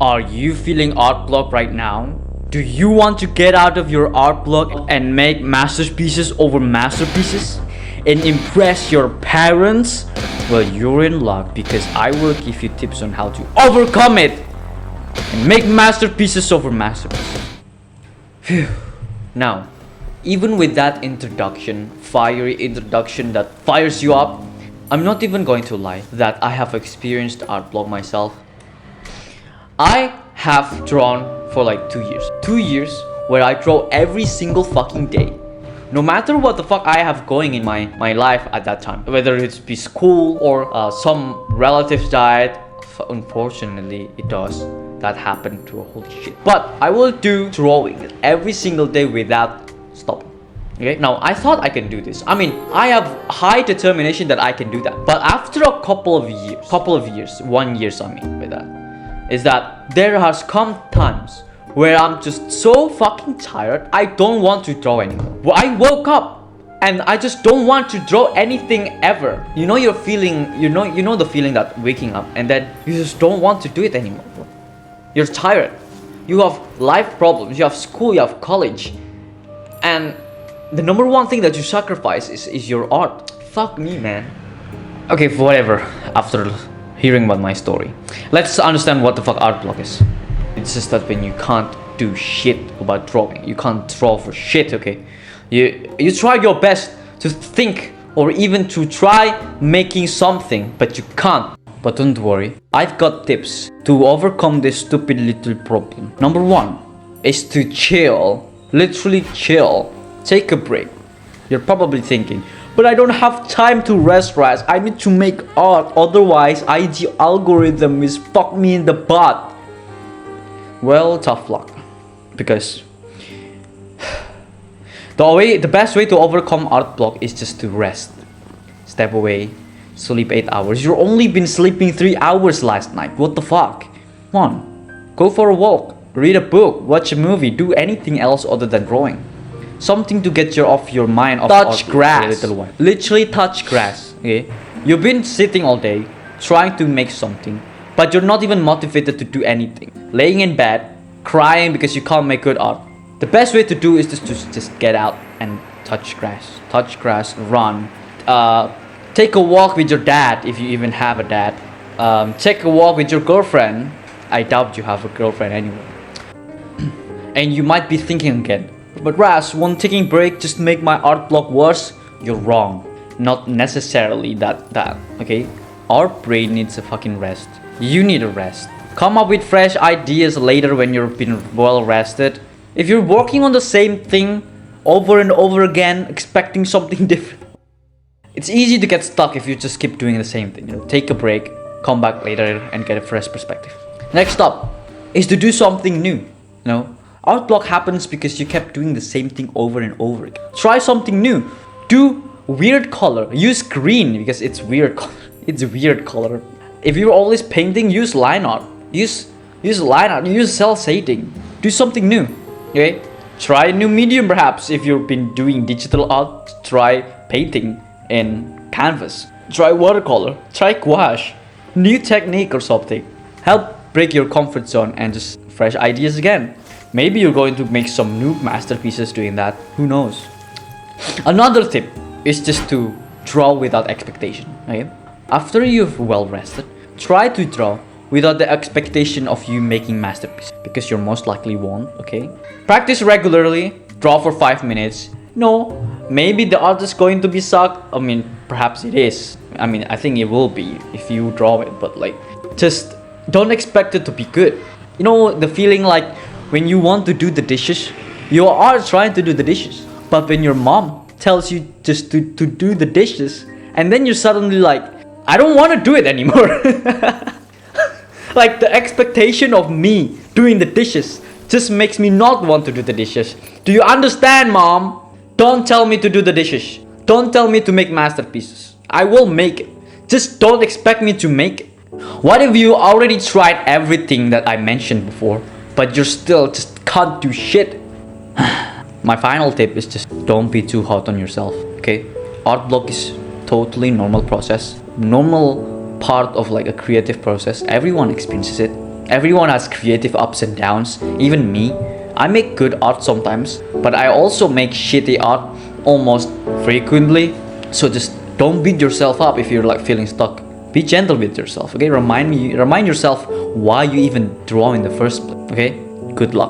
Are you feeling art block right now? Do you want to get out of your art block and make masterpieces over masterpieces and impress your parents? Well, you're in luck because I will give you tips on how to overcome it and make masterpieces over masterpieces. Phew. Now, even with that introduction, fiery introduction that fires you up, I'm not even going to lie that I have experienced art block myself. I have drawn for like 2 years. 2 years where I draw every single fucking day. No matter what the fuck I have going in my life at that time. Whether it's be school or some relatives died. Unfortunately, it does. That happened to a holy shit. But I will do drawing every single day without stopping. Okay, now I thought I can do this. I mean, I have high determination that I can do that. But after a couple of years, 1 year I mean by that, is that there has come times where I'm just so fucking tired, I don't want to draw anymore. Well, I woke up and I just don't want to draw anything ever. You know your feeling, you know the feeling that waking up and then you just don't want to do it anymore. You're tired. You have life problems, you have school, you have college. And the number one thing that you sacrifice is your art. Fuck me, man. Okay, whatever. After hearing about my story, let's understand what the fuck art block is. It's just that when you can't do shit about drawing, you can't draw for shit, okay? You try your best to think or even to try making something, but you can't. But don't worry, I've got tips to overcome this stupid little problem. Number one is to chill. Literally chill. Take a break. You're probably thinking, but I don't have time to rest, Raz. I need to make art, otherwise IG algorithm is fuck me in the butt. Well, tough luck. Because the best way to overcome art block is just to rest. Step away, sleep 8 hours. You've only been sleeping 3 hours last night. What the fuck? Come on, go for a walk, read a book, watch a movie, do anything else other than drawing. Something to get you off your mind. Touch grass. For a little while. Literally touch grass. Okay, you've been sitting all day trying to make something, but you're not even motivated to do anything. Laying in bed, crying because you can't make good art. The best way to do is just get out and touch grass. Touch grass, run. Take a walk with your dad if you even have a dad. Take a walk with your girlfriend. I doubt you have a girlfriend anyway. And you might be thinking again, but Raz, won't taking break just make my art block worse? You're wrong. Not necessarily that, okay? Our brain needs a fucking rest. You need a rest. Come up with fresh ideas later when you've been well rested. If you're working on the same thing over and over again, expecting something different, it's easy to get stuck if you just keep doing the same thing. Take a break, come back later and get a fresh perspective. Next up is to do something new. Art block happens because you kept doing the same thing over and over again. Try something new. Do weird color. Use green because it's weird color. It's weird color. If you're always painting, use line art. Use line art. Use cell shading. Do something new. Okay? Try a new medium perhaps. If you've been doing digital art, try painting in canvas. Try watercolor. Try gouache. New technique or something. Help break your comfort zone and just fresh ideas again. Maybe you're going to make some new masterpieces doing that. Who knows? Another tip is just to draw without expectation. Okay? After you've well rested, try to draw without the expectation of you making masterpiece, because you're most likely won't. Okay? Practice regularly. Draw for 5 minutes. No, maybe the art is going to be suck. I mean, perhaps it is. I mean, I think it will be if you draw it, but like, just don't expect it to be good. You know the feeling like when you want to do the dishes, you are trying to do the dishes, but when your mom tells you just to do the dishes, and then you're suddenly like, I don't want to do it anymore. Like the expectation of me doing the dishes just makes me not want to do the dishes. Do you understand, mom? Don't tell me to do the dishes. Don't tell me to make masterpieces. I will make it. Just don't expect me to make it. What if you already tried everything that I mentioned before, but you're still just can't do shit? My final tip is just don't be too hard on yourself, okay? Art block is totally normal process. Normal part of like a creative process. Everyone experiences it. Everyone has creative ups and downs, even me. I make good art sometimes, but I also make shitty art almost frequently. So just don't beat yourself up if you're like feeling stuck. Be gentle with yourself, okay? Remind yourself why you even draw in the first place, okay? Good luck.